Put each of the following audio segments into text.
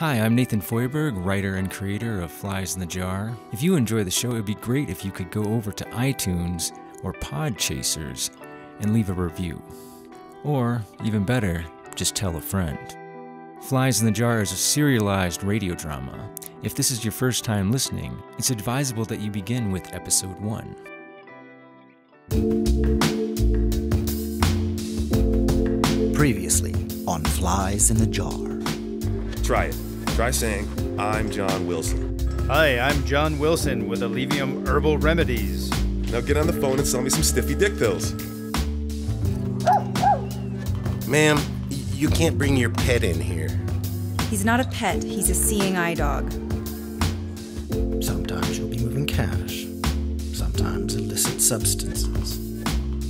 Hi, I'm Nathan Feuerberg, writer and creator of Flies in the Jar. If you enjoy the show, it would be great if you could go over to iTunes or Podchasers and leave a review. Or, even better, just tell a friend. Flies in the Jar is a serialized radio drama. If this is your first time listening, it's advisable that you begin with episode 1. Previously on Flies in the Jar. Try it. Try saying, I'm John Wilson. Hi, I'm John Wilson with Allevium Herbal Remedies. Now get on the phone and sell me some stiffy dick pills. Ma'am, you can't bring your pet in here. He's not a pet, he's a seeing eye dog. Sometimes you'll be moving cash. Sometimes illicit substances.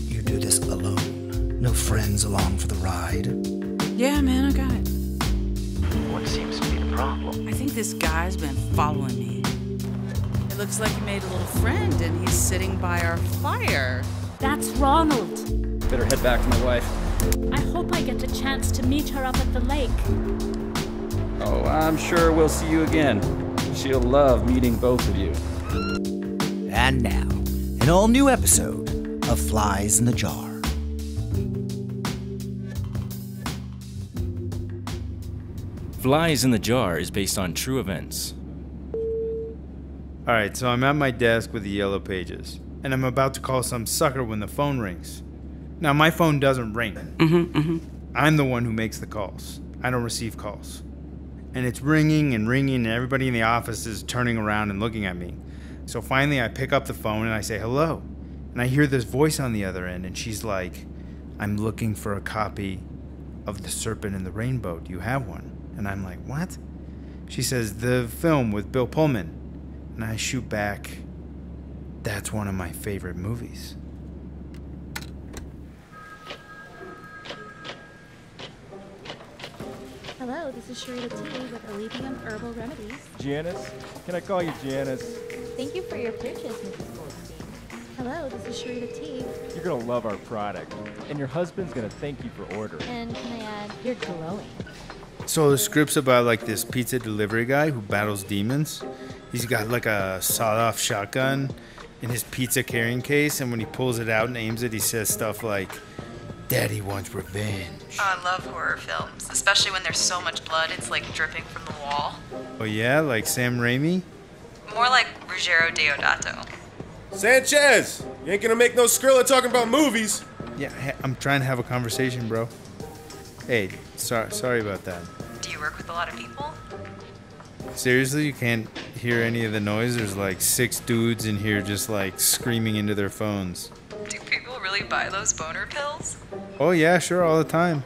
You do this alone. No friends along for the ride. Yeah, man, I got it. What seems to be the problem? I think this guy's been following me. It looks like he made a little friend and he's sitting by our fire. That's Ronald. Better head back to my wife. I hope I get a chance to meet her up at the lake. Oh, I'm sure we'll see you again. She'll love meeting both of you. And now, an all-new episode of Flies in the Jar. Flies in the Jar is based on true events. Alright, so I'm at my desk with the yellow pages, and I'm about to call some sucker when the phone rings. Now, my phone doesn't ring. I'm the one who makes the calls. I don't receive calls. And it's ringing and ringing, and everybody in the office is turning around and looking at me. So finally, I pick up the phone and I say, hello. And I hear this voice on the other end, and she's like, I'm looking for a copy of The Serpent and the Rainbow. Do you have one? And I'm like, what? She says, the film with Bill Pullman. And I shoot back, that's one of my favorite movies. Hello, this is Cherrita Tea with Allevium Herbal Remedies. Janice? Can I call you Janice? Thank you for your purchase, Mrs. Goldstein. Hello, this is Cherrita Tea. You're gonna love our product, and your husband's gonna thank you for ordering. And can I add, you're glowing. So the script's about like this pizza delivery guy who battles demons. He's got like a sawed-off shotgun in his pizza carrying case, and when he pulls it out and aims it, he says stuff like, Daddy wants revenge. Oh, I love horror films, especially when there's so much blood it's like dripping from the wall. Oh yeah, like Sam Raimi? More like Ruggero Deodato. Sanchez! You ain't gonna make no Skrilla talking about movies. Yeah, I'm trying to have a conversation, bro. Hey, sorry about that. Do you work with a lot of people? Seriously, you can't hear any of the noise? There's like 6 dudes in here just like screaming into their phones. Do people really buy those boner pills? Oh yeah, sure, all the time.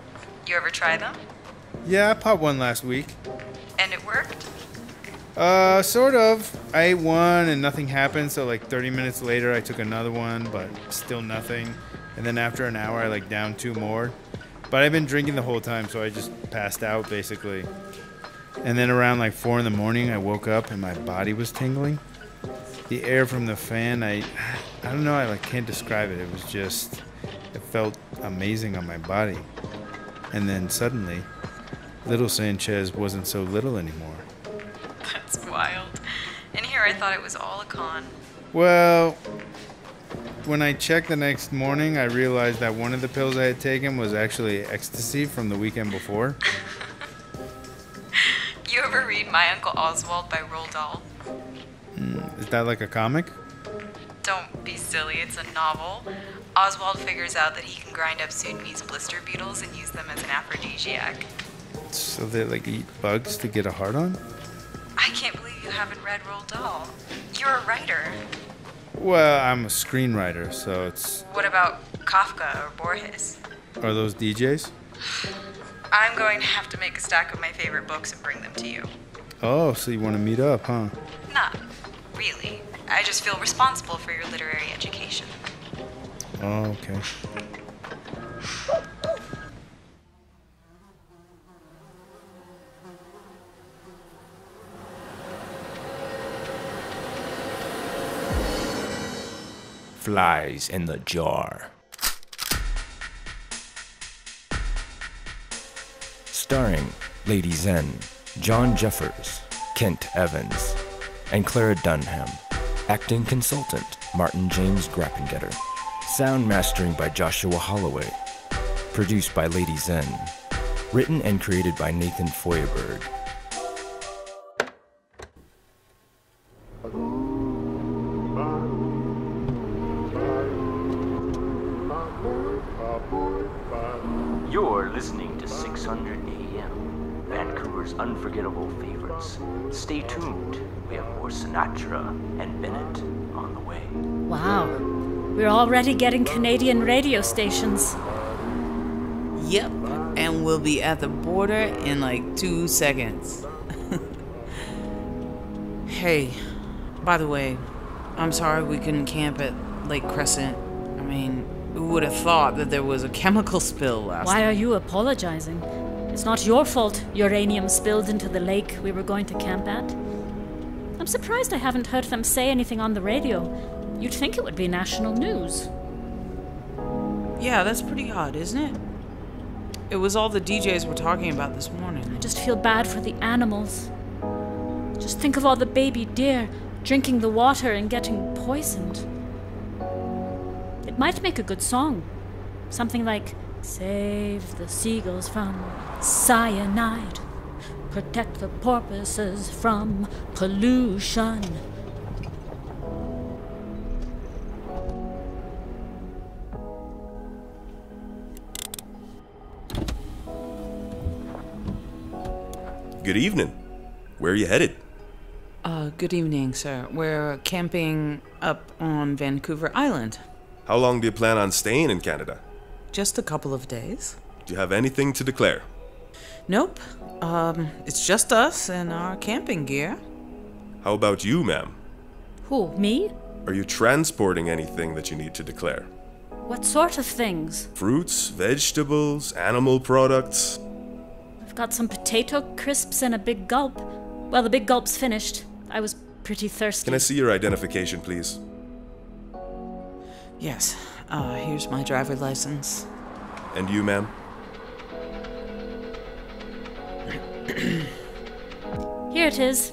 You ever try them? Yeah, I popped one last week. And it worked? Sort of. I ate one and nothing happened, so like 30 minutes later I took another one, but still nothing. And then after an hour I like downed 2 more. But I've been drinking the whole time, so I just passed out basically. And then around like 4 in the morning I woke up and my body was tingling. The air from the fan, I don't know, I like can't describe it. It was just, it felt amazing on my body. And then suddenly, little Sanchez wasn't so little anymore. That's wild. In here I thought it was all a con. Well, when I checked the next morning, I realized that one of the pills I had taken was actually ecstasy from the weekend before. You ever read My Uncle Oswald by Roald Dahl? Is that like a comic? Don't be silly, it's a novel. Oswald figures out that he can grind up Sudanese blister beetles and use them as an aphrodisiac. So they like eat bugs to get a hard on? I can't believe you haven't read Roald Dahl. You're a writer. Well, I'm a screenwriter, so it's... What about Kafka or Borges? Are those DJs? I'm going to have to make a stack of my favorite books and bring them to you. Oh, so you want to meet up, huh? Not really. I just feel responsible for your literary education. Oh, okay. Flies in the Jar. Starring Lady Zen John Jeffers, Kent Evans, and Clara Dunham. Acting consultant, Martin James Grapengeter. Sound mastering by Joshua Holloway. Produced by Lady Zen. Written and created by Nathan Feuerberg. You're listening to 600 AM, Vancouver's unforgettable favorites. Stay tuned. We have more Sinatra and Bennett on the way. Wow. We're already getting Canadian radio stations. Yep, and we'll be at the border in like 2 seconds. Hey, by the way, I'm sorry we couldn't camp at Lake Crescent. I mean, who would have thought that there was a chemical spill last Why night? are you apologizing? It's not your fault uranium spilled into the lake we were going to camp at. I'm surprised I haven't heard them say anything on the radio. You'd think it would be national news. Yeah, that's pretty odd, isn't it? It was all the DJs were talking about this morning. I just feel bad for the animals. Just think of all the baby deer drinking the water and getting poisoned. It might make a good song. Something like, save the seagulls from cyanide. Protect the porpoises from pollution. Good evening. Where are you headed? Good evening, sir. We're camping up on Vancouver Island. How long do you plan on staying in Canada? Just a couple of days. Do you have anything to declare? Nope. It's just us and our camping gear. How about you, ma'am? Who, me? Are you transporting anything that you need to declare? What sort of things? Fruits, vegetables, animal products? I've got some potato crisps and a big gulp. Well, the big gulp's finished. I was pretty thirsty. Can I see your identification, please? Yes. Here's my driver's license. And you, ma'am? Here it is.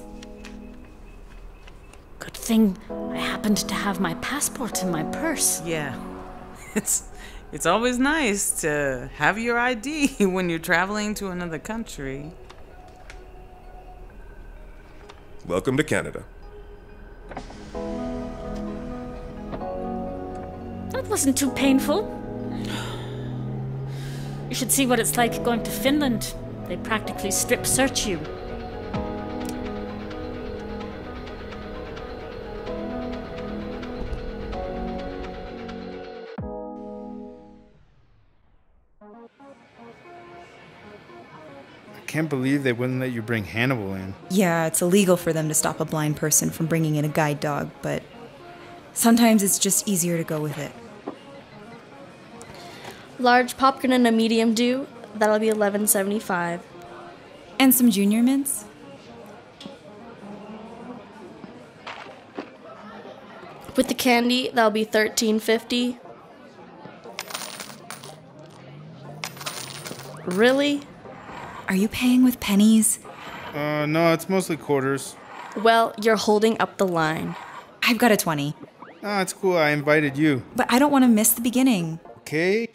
Good thing I happened to have my passport in my purse. Yeah. It's always nice to have your ID when you're traveling to another country. Welcome to Canada. That wasn't too painful. You should see what it's like going to Finland. They practically strip search you. I can't believe they wouldn't let you bring Hannibal in. Yeah, it's illegal for them to stop a blind person from bringing in a guide dog, but sometimes it's just easier to go with it. Large popcorn and a medium dew. That'll be $11.75. And some junior mints? With the candy, that'll be $13.50. Really? Are you paying with pennies? No, it's mostly quarters. Well, you're holding up the line. I've got a 20. Ah, it's cool. I invited you. But I don't want to miss the beginning. Okay.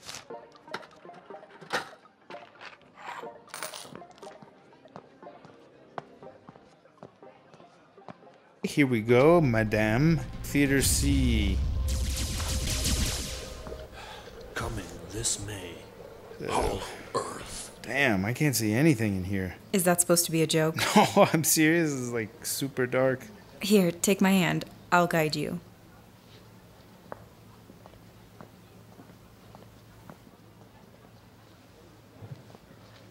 Here we go, Madame. Theater C. Coming this May. Hollow Earth. Damn, I can't see anything in here. Is that supposed to be a joke? No, I'm serious. It's like super dark. Here, take my hand. I'll guide you.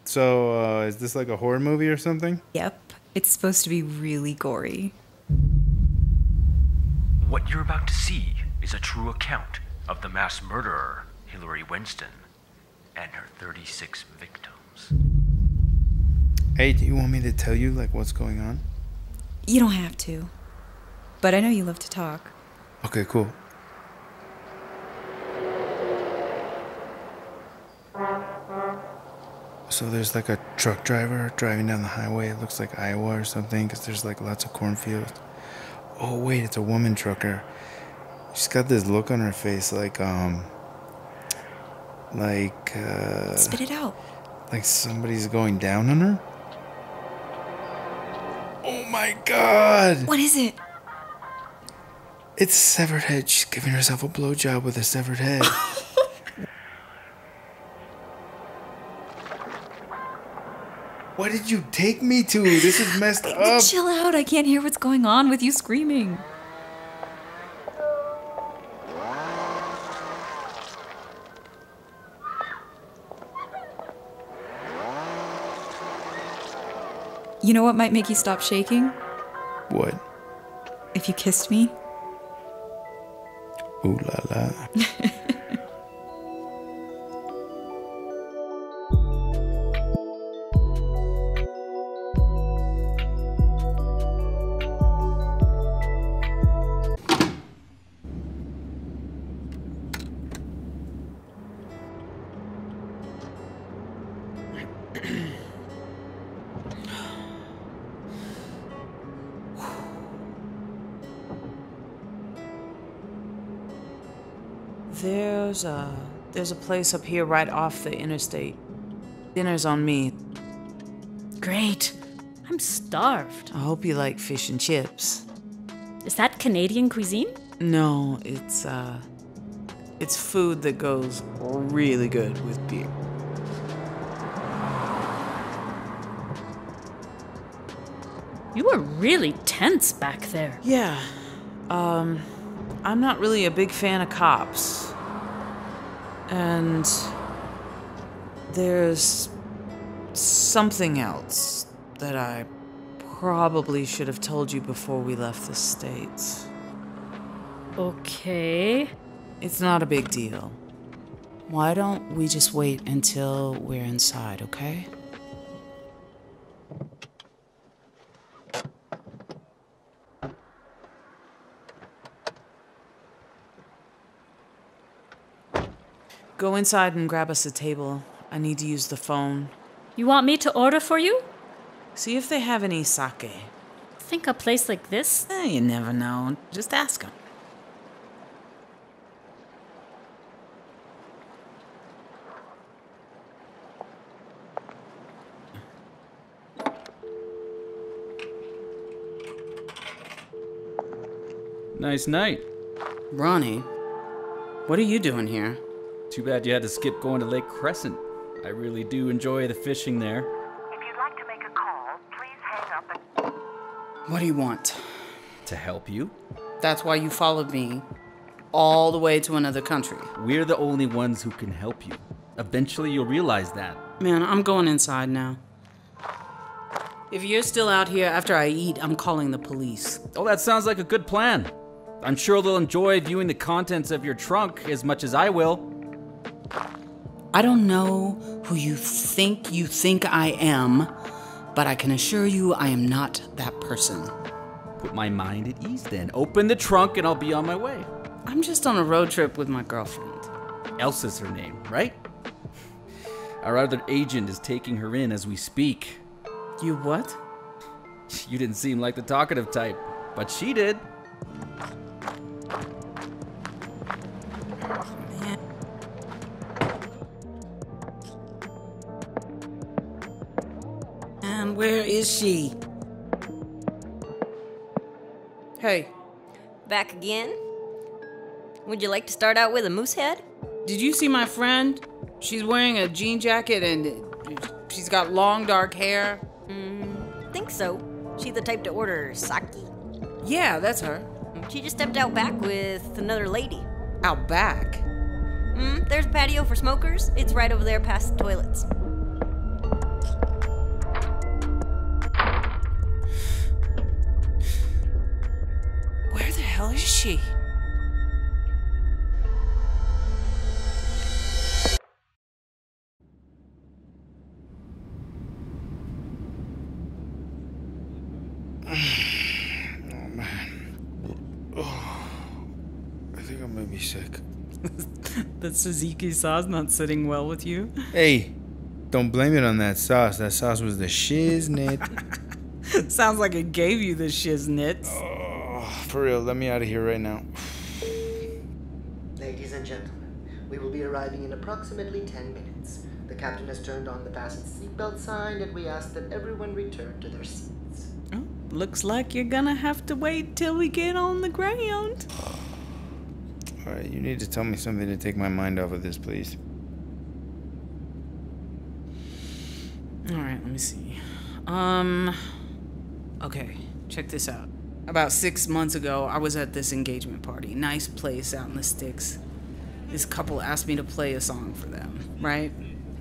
So, is this like a horror movie or something? Yep. It's supposed to be really gory. What you're about to see is a true account of the mass murderer, Hillary Winston, and her 36 victims. Hey, do you want me to tell you, like, what's going on? You don't have to. But I know you love to talk. Okay, cool. So there's like a truck driver driving down the highway. It looks like Iowa or something because there's like lots of cornfields. Oh wait, it's a woman trucker. She's got this look on her face like Spit it out. like somebody's going down on her. Oh my god! What is it? It's a severed head. She's giving herself a blowjob with a severed head. What did you take me to? This is messed up. Chill out. I can't hear what's going on with you screaming. You know what might make you stop shaking? What? If you kissed me. Ooh la la. There's a place up here right off the interstate. Dinner's on me. Great. I'm starved. I hope you like fish and chips. Is that Canadian cuisine? No, it's food that goes really good with beer. You were really tense back there. Yeah. I'm not really a big fan of cops. And there's something else that I probably should have told you before we left the States. Okay. It's not a big deal. Why don't we just wait until we're inside, okay? Go inside and grab us a table. I need to use the phone. You want me to order for you? See if they have any sake. Think a place like this? You never know. Just ask them. Nice night. Ronnie, what are you doing here? Too bad you had to skip going to Lake Crescent. I really do enjoy the fishing there. If you'd like to make a call, please hang up and... What do you want? To help you? That's why you followed me all the way to another country. We're the only ones who can help you. Eventually you'll realize that. Man, I'm going inside now. If you're still out here after I eat, I'm calling the police. Oh, that sounds like a good plan. I'm sure they'll enjoy viewing the contents of your trunk as much as I will. I don't know who you think I am, but I can assure you I am not that person. Put my mind at ease then. Open the trunk and I'll be on my way. I'm just on a road trip with my girlfriend. Elsa's her name, right? Our other agent is taking her in as we speak. You what? You didn't seem like the talkative type, but she did. And where is she? Hey. Back again? Would you like to start out with a moose head? Did you see my friend? She's wearing a jean jacket and she's got long dark hair. Think so. She's the type to order sake. Yeah, that's her. She just stepped out back with another lady. Out back? There's a patio for smokers. It's right over there past the toilets. Where the hell is she? Sick. The tzatziki sauce not sitting well with you? Hey, Don't blame it on that sauce. That sauce was the shiznit. Sounds like it gave you the shiznits. Oh, for real, let me out of here right now. Ladies and gentlemen, we will be arriving in approximately 10 minutes. The captain has turned on the fasten seatbelt sign, and we ask that everyone return to their seats. Oh, looks like you're gonna have to wait till we get on the ground. Alright, you need to tell me something to take my mind off of this, please. Alright, let me see. Okay, check this out. About 6 months ago, I was at this engagement party. Nice place out in the sticks. This couple asked me to play a song for them, right?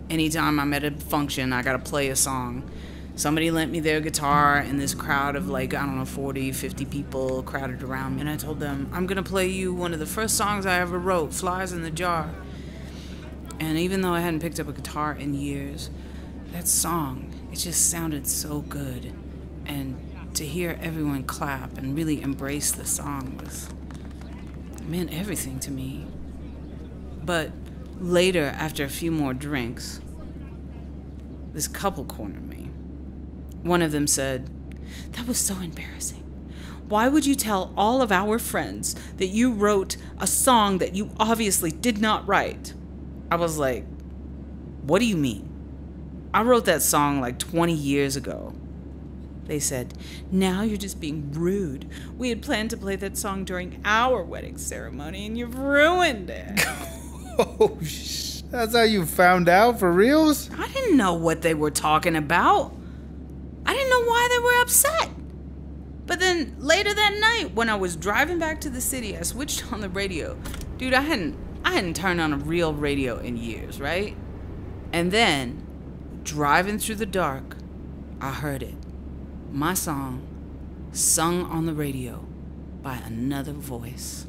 Anytime I'm at a function, I gotta play a song. Somebody lent me their guitar, and this crowd of 40, 50 people crowded around me. And I told them, I'm gonna play you one of the first songs I ever wrote, Flies in the Jar. And even though I hadn't picked up a guitar in years, that song, it just sounded so good. And to hear everyone clap and really embrace the song meant everything to me. But later, after a few more drinks, this couple cornered me. One of them said, "That was so embarrassing. Why would you tell all of our friends that you wrote a song that you obviously did not write?" I was like, "What do you mean? I wrote that song 20 years ago." They said, "Now you're just being rude. We had planned to play that song during our wedding ceremony and you've ruined it." Oh, that's how you found out, for reals? I didn't know what they were talking about. I didn't know why they were upset. But then later that night, when I was driving back to the city, I switched on the radio. Dude, I hadn't turned on a real radio in years, right? And then, driving through the dark, I heard it. My song, sung on the radio by another voice.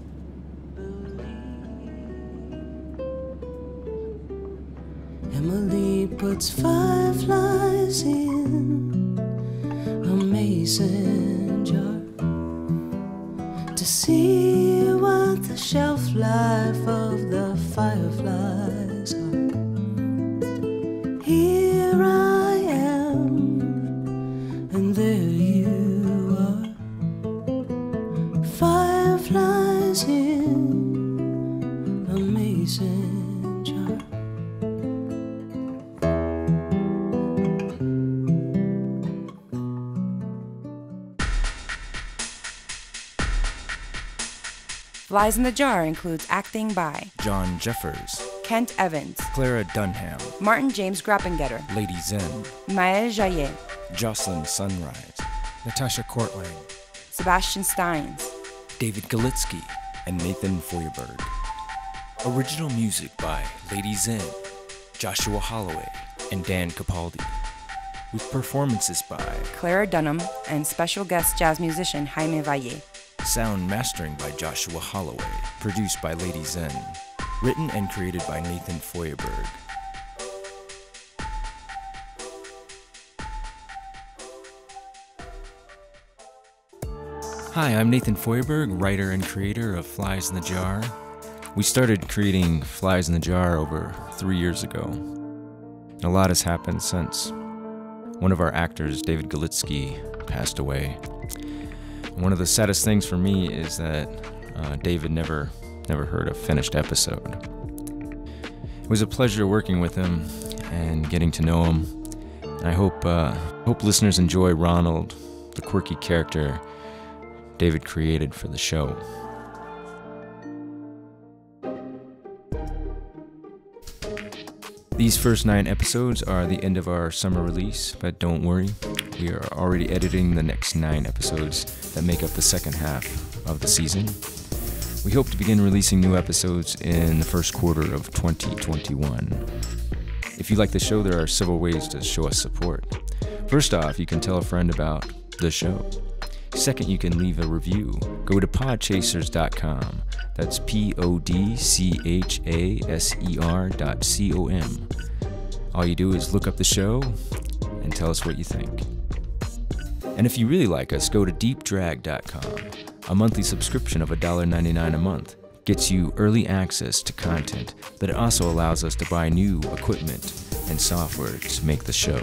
Emily puts fireflies in a mason jar to see what the shelf life of the fireflies are. Here I am, and there you are. Fireflies in a mason jar. Flies in the Jar includes acting by John Jeffers, Kent Evans, Clara Dunham, Martin James Grapengeter, Lady Zen, Maëlle Jayet, Jocelynn Sunrise, Natasha Kortlang, Sebastian Steins, David Galitzky, and Nathan Feuerberg. Original music by Lady Zen, Joshua Holloway, and Dan Capaldi. With performances by Clara Dunham and special guest jazz musician Jaime Valle. Sound mastering by Joshua Holloway. Produced by Lady Zen. Written and created by Nathan Feuerberg. Hi, I'm Nathan Feuerberg, writer and creator of Flies in the Jar. We started creating Flies in the Jar over 3 years ago. And a lot has happened since. One of our actors, David Galitzky, passed away. One of the saddest things for me is that David never heard a finished episode. It was a pleasure working with him and getting to know him. And I hope listeners enjoy Ronald, the quirky character David created for the show. These first 9 episodes are the end of our summer release, but don't worry, we are already editing the next 9 episodes that make up the second half of the season. We hope to begin releasing new episodes in the first quarter of 2021. If you like the show, there are several ways to show us support. First off, you can tell a friend about the show. Second, you can leave a review. Go to podchasers.com. That's podchasers.com. All you do is look up the show and tell us what you think. And if you really like us, go to deepdrag.com. A monthly subscription of $1.99 a month gets you early access to content, but it also allows us to buy new equipment and software to make the show.